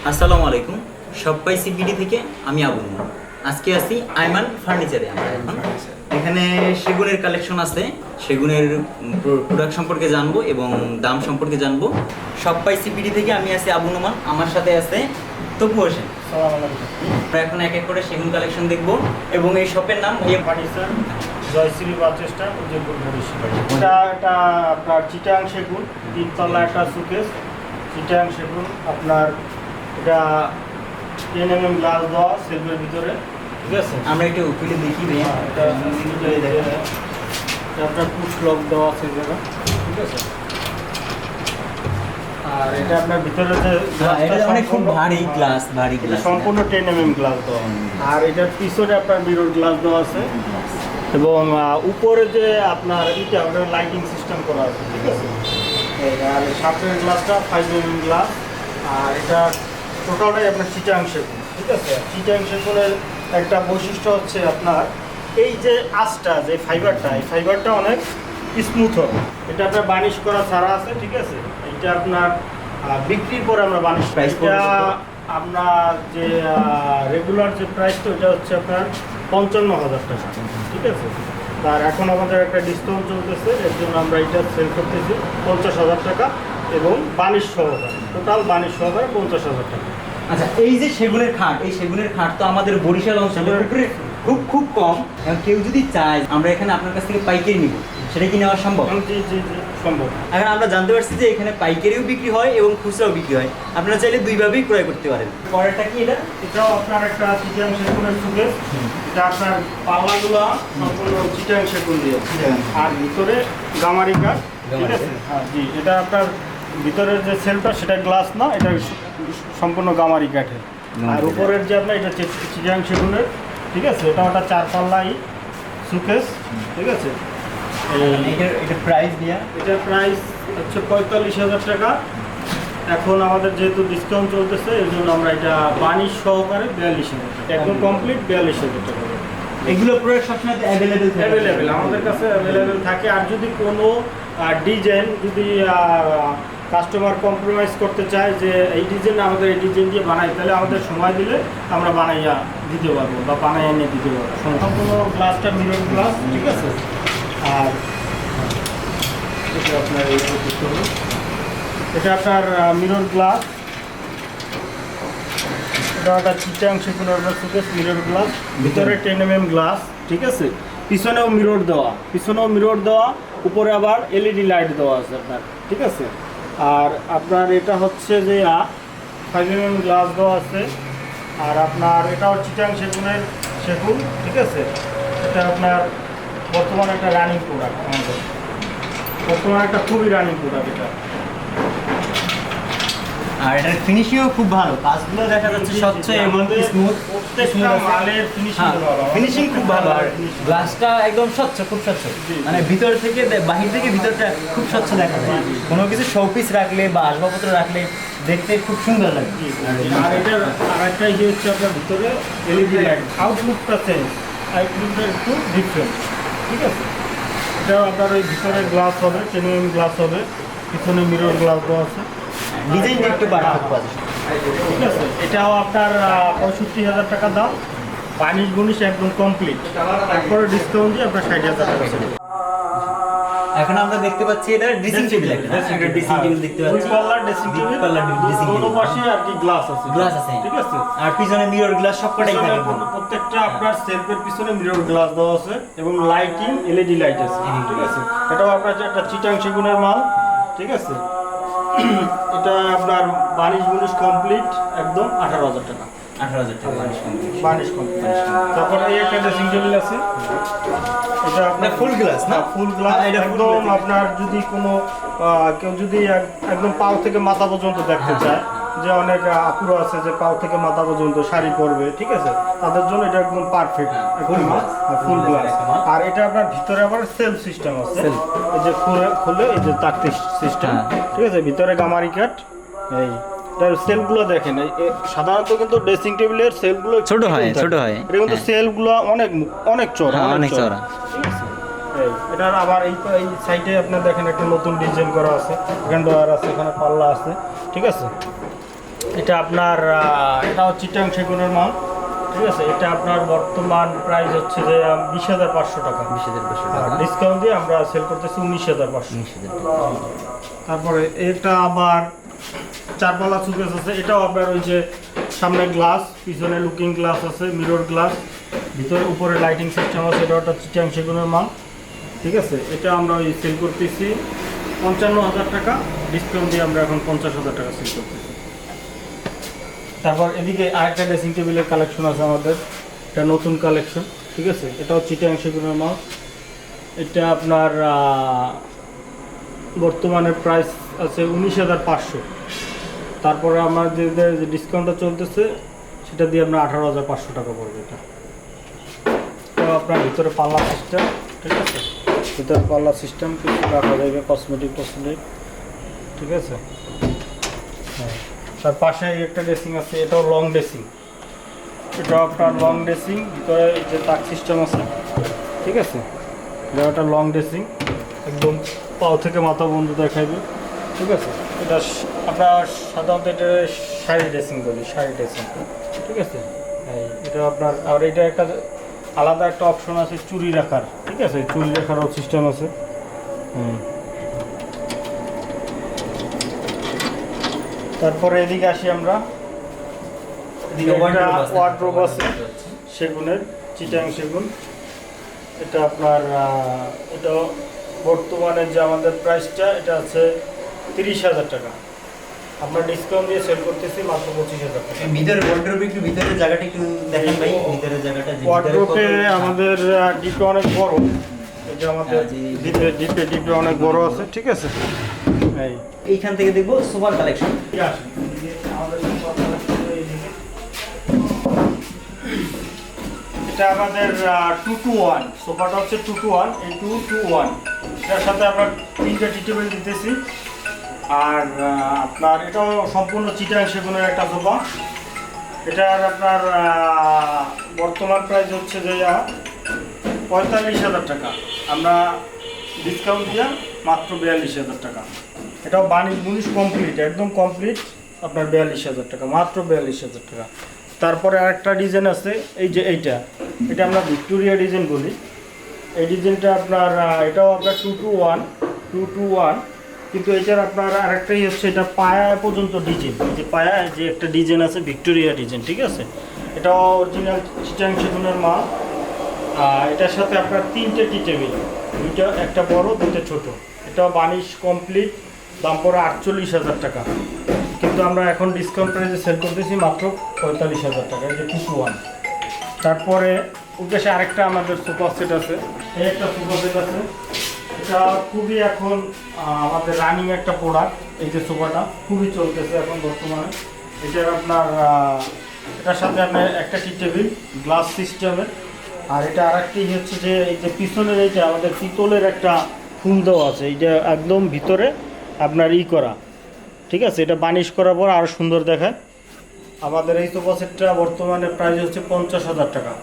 আসসালামু আলাইকুম। সব্বাই সিবিডি থেকে আমি আবুল। আজকে আছি আইমান ফার্নিচারে। আমরা এখন এখানে সেগুনের কালেকশন আছে, সেগুনের প্রোডাক্ট সম্পর্কে জানবো এবং দাম সম্পর্কে জানবো। সব্বাই সিবিডি থেকে আমি আছি আবু নোমান, আমার সাথে আছে তপু হোসেন। আমরা এখন এক এক করে সেগুন কালেকশন দেখবো এবং এই শপের নাম ফার্নিচার জয়শ্রী বাচেস্টার উদয়পুর মুন্সিপালিটি। এটা আপনার চিটাং সেগুন, তিনতলা একটা সুকেস চিটাং সেগুন। আপনার এটা 10 mm গ্লাস দেওয়া সেলফের ভিতরে, ঠিক আছে। আমরা একটু খুলে দেখি ভাইয়া। এটা আপনার পুশ লক দেওয়া আছে জায়গা, ঠিক আছে। আর এটা আপনার ভিতরে যে এটা অনেক খুব ভারী গ্লাস, ভারী এটা গ্লাস, সম্পূর্ণ 10 mm গ্লাস দেওয়া। আর এটার পিছনে আপনার মিরর গ্লাস দেওয়া আছে এবং উপরে যে আপনার এটা ওটা লাইটিং সিস্টেম করা আছে, ঠিক আছে। আর সামনের গ্লাসটা 5 mm গ্লাস। আর এটা টোটালটাই আপনার চিটাং সেগুন, ঠিক আছে। চিটাং সেগুনের একটা বৈশিষ্ট্য হচ্ছে আপনার এই যে আঁচটা, যে ফাইবারটা, এই ফাইবারটা অনেক স্মুথ হবে। এটা আপনার বার্নিশ করা ছাড়া আছে, ঠিক আছে। এটা আপনার বিক্রির পরে আমরা বার্নিশ প্রাইস আমরা যে রেগুলার যে প্রাইসটা ওটা হচ্ছে আপনার 55,000 টাকা, ঠিক আছে। তার এখন আমাদের একটা ডিসকাউন্ট চলতেছে, এর জন্য আমরা এটা সেল করতেছি 50,000 টাকা এবং বার্নিশ সহকারে, টোটাল বার্নিশ সহকারে 50,000 টাকা। আচ্ছা, এই যে সেগুনের খাট, এই সেগুনের খাট তো আমাদের বরিশাল অঞ্চলে খুব খুব কম। এবং কেউ যদি চায় আমরা এখানে আপনার কাছ থেকে পাইকারি নিব, সেটা কি নেওয়া সম্ভব? জি জি জি সম্ভব। এখন আমরা জানতে পারছি যে এখানে পাইকারিও বিক্রি হয় এবং খুচরাও বিক্রি হয়। আপনারা চাইলে দুইভাবেই ক্রয় করতে পারেন। পরেরটা কি এটা? এটাও আপনার একটা চিটাং সেগুনের সুকেস। এটা আপনার পাল্লাগুলো সম্পূর্ণ চিটাং সেগুন দিয়ে, আর ভিতরে গামারি কাঠ, ঠিক আছে। হ্যাঁ জি, এটা আপনার ভিতরের যে সেলটা সেটা গ্লাস না, এটা সম্পূর্ণ গামারি কাঠের। আর উপরের যে আপনার এটা চিটাং সেগুনের, ঠিক আছে। এটা ওটা 4 পাল্লাই সুকেস, ঠিক আছে। এটা প্রাইস দিয়া? এটার প্রাইস হচ্ছে 45,000 টাকা। এখন আমাদের যেহেতু ডিসকাউন্ট চলতেছে এর জন্য আমরা এটা বার্নিশ সহকারে 42,000 টাকা, একদম কমপ্লিট 42,000 টাকা। এগুলো প্রোডাক্ট সবসময় অ্যাভেলেবেল আমাদের কাছে অ্যাভেলেবেল থাকে। আর যদি কোনো ডিজাইন যদি কাস্টমার কম্প্রোমাইজ করতে চায় যে এই ডিজাইন আমাদের এই ডিজাইন দিয়ে বানাই, তাহলে আমাদের সময় দিলে আমরা বানাইয়া দিতে পারবো বা বানাইয়া এনে দিতে পারবো। সম্পূর্ণ গ্লাসটা মিরর গ্লাস, ঠিক আছে। আর এটা আপনার এটা আপনার মিরর গ্লাস, এটা একটা চিটাং সেগুনের সুকেস মিরর গ্লাস, ভিতরে 10 mm গ্লাস, ঠিক আছে। পিছনেও মিরর দেওয়া, উপরে আবার এলইডি লাইট দেওয়া আছে আপনার, ঠিক আছে। আর আপনার এটা হচ্ছে যে 5 mm গ্লাস দেওয়া আছে। আর আপনার এটাও চিটাং সেগুন, ঠিক আছে। এটা আপনার বর্তমানে একটা রানিং প্রোডাক্ট, আমাদের বর্তমানে একটা খুবই রানিং প্রোডাক্ট এটা। আর এটার ফিনিশিংও খুব ভালো, কাজগুলো দেখা যাচ্ছে স্বচ্ছ এবং স্মুথ। প্রত্যেকটা মালের ফিনিশিং খুব ভালো। আর গ্লাসটা একদম স্বচ্ছ, খুব স্বচ্ছ। মানে ভিতর থেকে বাহির থেকে ভিতরটা খুব স্বচ্ছ দেখা যায়। কোনো কিছু শোপিস রাখলে বা আসবাবপত্র রাখলে দেখতে খুব সুন্দর লাগে। আর এটার আরেকটা ইয়ে হচ্ছে আপনার ভিতরে এলইডি লাইট, আউটলুকটা চেঞ্জ, আউটলুকটা একটু ডিফারেন্ট, ঠিক আছে। এটাও আপনার ওই ভিতরে গ্লাস হবে, 10 mm গ্লাস হবে, পিছনে মিরর গ্লাস দেওয়া আছে। ডিজাইনটা একটু পার্থক্য আছে, ঠিক আছে। এটাও আপনার 65,000 টাকা দাম, বার্নিশ বুনিশ একদম কমপ্লিট। তারপরে ডিসকাউন্ট দিয়ে আপনার 60,000 টাকা ছিল। এখন আমরা দেখতে পাচ্ছি এটা ড্রেসিং টেবিল, একটা ড্রেসিং টেবিল দেখতে পাচ্ছি। ড্রেসিং টেবিল, ড্রেসিং দুটো টেবিল, পাশে আর কি গ্লাস আছে, ঠিক আছে। ঠিক আছে। আর পিছনে মিরর গ্লাস সবকটাই থাকে। প্রত্যেকটা আপনার সেলফের পিছনে মিরর গ্লাস দেওয়া আছে এবং লাইটিং এলইডি লাইট আছে, ঠিক আছে। এটাও আপনার একটা চিটাং সেগুনের মাল, ঠিক আছে। এটা আপনার বার্নিশ বুনিশ কমপ্লিট একদম 18,000 টাকা। 18,000 টাকা বার্নিশ কমপ্লিট। তারপরে এই একটা ড্রেসিং টেবিল আছে, এটা আপনার ফুল গ্লাস না? ফুল গ্লাস। এটা একদম আপনার যদি কোনো কেউ যদি একদম পাও থেকে মাথা পর্যন্ত দেখতে চায়, যে অনেক আপুরো আছে যে পাও থেকে মাথা পর্যন্ত শাড়ি পরবে, ঠিক আছে, তাদের জন্য এটা একদম পারফেক্ট ফুল গ্লাস। আর এটা আপনার ভিতরে আবার সেলফ সিস্টেম আছে, এই যে খুলে এই যে তাকতি সিস্টেম, ঠিক আছে। ভিতরে গামারি কাঠ। এই তার সেলগুলো দেখেন, সাধারণত কিন্তু ড্রেসিং টেবিলের সেলগুলো ছোট হয়। এটা কিন্তু সেলগুলো অনেক চওড়া, অনেক চওড়া, ঠিক আছে। এটার আবার এই সাইডে আপনার দেখেন একটা নতুন ডিজাইন করা আছে, এখানে ডয়ার আছে, এখানে পাল্লা আছে, ঠিক আছে। এটা আপনার এটাও চিটাং সেগুনের মাল, ঠিক আছে। এটা আপনার বর্তমান প্রাইস হচ্ছে যে 20,500 টাকা। 20,500 আর টাকা। ডিসকাউন্ট দিয়ে আমরা সেল করতেছি 19,500। 19,000 টাকা। তারপরে এটা আবার চারপালা সুকেস আছে। এটাও আপনার ওই যে সামনে গ্লাস, পিছনে লুকিং গ্লাস আছে, মিরর গ্লাস, ভিতরে উপরে লাইটিং সিস্টেম আছে। এটা একটা চিটাং সেগুনের মাল, ঠিক আছে। এটা আমরা ওই সেল করতেছি 55,000 টাকা, ডিসকাউন্ট দিয়ে আমরা এখন 50,000 টাকা সেল করতেছি। তারপর এদিকে আরেকটা ড্রেসিং টেবিলের কালেকশন আছে আমাদের, এটা নতুন কালেকশন, ঠিক আছে। এটাও চিটাং সেগুনের মাল। এটা আপনার বর্তমানে প্রাইস আছে 19,500। তারপরে আমাদের যে ডিসকাউন্টটা চলতেছে সেটা দিয়ে আপনার 18,500 টাকা পড়বে। এটা তো আপনার ভিতরে পাল্লা সিস্টেম, ঠিক আছে। ভিতরে পাল্লা সিস্টেম কিছু রাখা যাবে, কসমেটিক, ঠিক আছে। হ্যাঁ, তার পাশে একটা ড্রেসিং আছে, এটাও লং ড্রেসিং। এটাও আপনার লং ড্রেসিং, ভিতরে এই যে তাক সিস্টেম আছে, ঠিক আছে। এটা লং ড্রেসিং, একদম পাও থেকে মাথা বন্ধ দেখাইবে, ঠিক আছে। এটা আমরা সাধারণত এটা শাড়ি ড্রেসিং বলি, শাড়ি ড্রেসিং, ঠিক আছে। এটা আপনার আর এটা একটা আলাদা একটা অপশন আছে চুড়ি রাখার, ঠিক আছে। চুড়ি রাখারও সিস্টেম আছে। তারপরে এদিকে আসি আমরা, এদিকে একটা ওয়ার্ডরোব আছে সেগুনের, চিটাং সেগুন। এটা আপনার এটা বর্তমানে যে আমাদের প্রাইসটা এটা আছে 30,000 টাকা, আমরা ডিসকাউন্ট দিয়ে সেল করতেছি মাত্র 25,000 টাকা। ভিতরে ওয়ার্ডরোবে একটু ভিতরের জায়গাটা একটু দেখেন ভাই, ভিতরের জায়গাটা যে ওয়ার্ডরোবে আমাদের ডিপে অনেক বড়, এটা আমাদের ডিপে অনেক বড় আছে, ঠিক আছে। এইখান থেকে দেখবো সোফার কালেকশন। এটা আমাদের 2-to-1 সোফাটা হচ্ছে 2-to-1, এই 2-to-1 এটার সাথে আমরা 3টা টি টেবিল দিতেছি। আর আপনার এটাও সম্পূর্ণ চিটাং সেগুনের একটা সোফা। এটার আপনার বর্তমান প্রাইস হচ্ছে যে 45,000 টাকা, আমরা ডিসকাউন্ট দিয়ে মাত্র 42,000 টাকা। এটাও বুনিশ কমপ্লিট, একদম কমপ্লিট, আপনার 42,000 টাকা, মাত্র 42,000 টাকা। তারপরে আরেকটা ডিজাইন আছে, এই যে এটা আমরা ভিক্টোরিয়া ডিজাইন বলি। এই ডিজাইনটা আপনার এটাও আপনার 2-to-1, কিন্তু এটার আপনার আরেকটাই হচ্ছে এটা পায়া পর্যন্ত ডিজাইন, যে পায়া যে একটা ডিজাইন আছে ভিক্টোরিয়া ডিজাইন, ঠিক আছে। এটাও অরিজিনাল চিটাং সেগুনের মাল। এটার সাথে আপনার 3টে টি টেবিল, দুইটা, একটা বড়, দুইটা ছোট। এটাও বানিশ কমপ্লিট, দাম পড়ে 48,000 টাকা, কিন্তু আমরা এখন ডিসকাউন্ট প্রাইসে সেল করতেছি মাত্র 45,000 টাকা, এই যে 2-to-1। তারপরে উদ্দেশ্যে আরেকটা আমাদের সোফা সেট আছে, এই একটা সোফা সেট আছে। এটা খুবই এখন আমাদের রানিং একটা প্রোডাক্ট, এই যে সোফাটা খুবই চলতেছে এখন বর্তমানে। এটার আপনার এটার সাথে আপনার একটা টি টেবিল গ্লাস সিস্টেমের। আর এটা আরেকটি হচ্ছে যে এই যে পিছনের এইটা আমাদের পিতলের একটা ফুল দেওয়া আছে, এইটা একদম ভিতরে আপনার করা, ঠিক আছে। এটা বানিশ করার পর আরও সুন্দর দেখায়। আমাদের এই সোফা সেটটা বর্তমানে প্রাইস হচ্ছে 50,000 টাকা,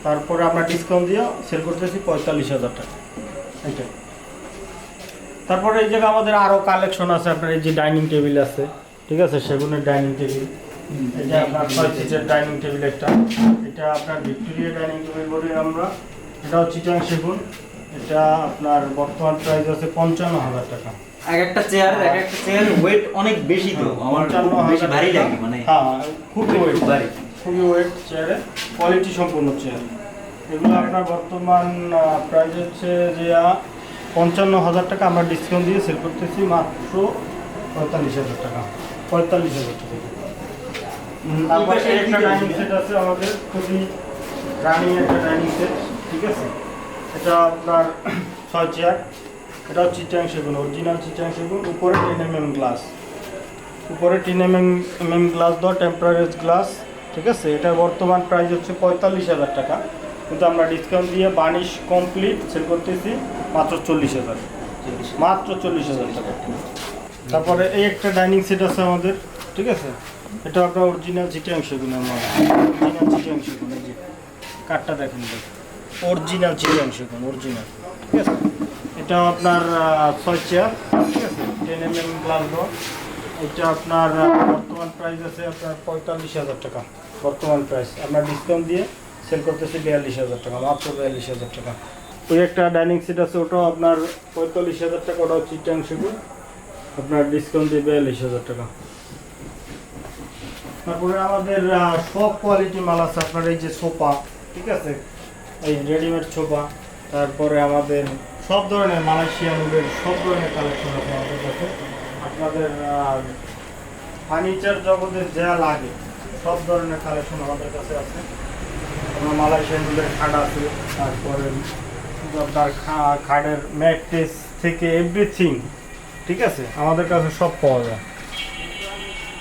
তারপরে আমরা ডিসকাউন্ট দিয়ে সেল করতেছি 45,000 টাকা এইটা। তারপরে এই জায়গায় আমাদের আরও কালেকশন আছে, আপনার এই যে ডাইনিং টেবিল আছে, ঠিক আছে, সেগুনের ডাইনিং টেবিল। এটা আপনার 6 সিটের ডাইনিং টেবিল একটা, এটা আপনার ভিক্টোরিয়া ডাইনিং টেবিল বলি আমরা। এটাও চিটাং সেগুন। এটা আপনার বর্তমান প্রাইস আছে 55,000 টাকা। এক একটা চেয়ার ওয়েট অনেক বেশি, তো আমার বেশি ভারী লাগে, মানে হ্যাঁ খুবই ওয়েট, খুবই ওয়েট চেয়ারে, কোয়ালিটি সম্পূর্ণ চেয়ার। এগুলো আপনার বর্তমান প্রাইস হচ্ছে যে 55,000 টাকা, আমরা ডিসকাউন্ট দিয়ে সেল করতেছি মাত্র 45,000 টাকা, 45,000 টাকা। তারপরে একটা ডাইনিং সেট আছে আমাদের, খুবই রানিং একটা ডাইনিং সেট, ঠিক আছে। এটা আপনার 6 চেয়ার, এটাও চিটাং সেগুন, অরিজিনাল চিটাং সেগুন। উপরে 10mm গ্লাস, উপরে 10mm গ্লাস দেওয়া, টেম্পারেজ গ্লাস, ঠিক আছে। এটা বর্তমান প্রাইস হচ্ছে 45,000 টাকা, কিন্তু আমরা ডিসকাউন্ট দিয়ে বানিশ কমপ্লিট সেল করতেছি মাত্র 40,000, মাত্র 40,000 টাকা। তারপরে এই একটা ডাইনিং সেট আছে আমাদের, ঠিক আছে। এটা আপনার অরিজিনাল চিটাং সেগুনের মাল, অরিজিনাল চিটাং সেগুন, এই যে কাঠটা দেখেন, অরিজিনাল চিটাং সেগুন, অরিজিনাল, ঠিক আছে। এটা আপনার 6 চেয়ার, ঠিক আছে, 10mm গ্লাস দেওয়া। এটা আপনার বর্তমান প্রাইস আছে আপনার 45,000 টাকা। বর্তমান প্রাইস আমরা ডিসকাউন্ট দিয়ে সেল করতেছি 42,000 টাকা, মাত্র 42,000 টাকা। ওই একটা ডাইনিং সেট আছে, ওটাও আপনার 45,000 টাকা, ওটাও চিটাং সেগুন, আপনার ডিসকাউন্ট দিয়ে 42,000 টাকা। তারপরে আমাদের সব কোয়ালিটি মাল আছে আপনার, এই যে সোফা, ঠিক আছে, এই রেডিমেড সোফা, তারপরে আমাদের সব ধরনের মালয়েশিয়ান উডের সব ধরনের কালেকশন আছে আমাদের কাছে। আপনাদের ফার্নিচার জগতে যা লাগে সব ধরনের কালেকশন আমাদের কাছে আছে। আমরা মালয়েশিয়ান উডের খাট আছে, তারপরে আপনার খাটের ম্যাট্রেস থেকে এভরিথিং, ঠিক আছে, আমাদের কাছে সব পাওয়া যায়।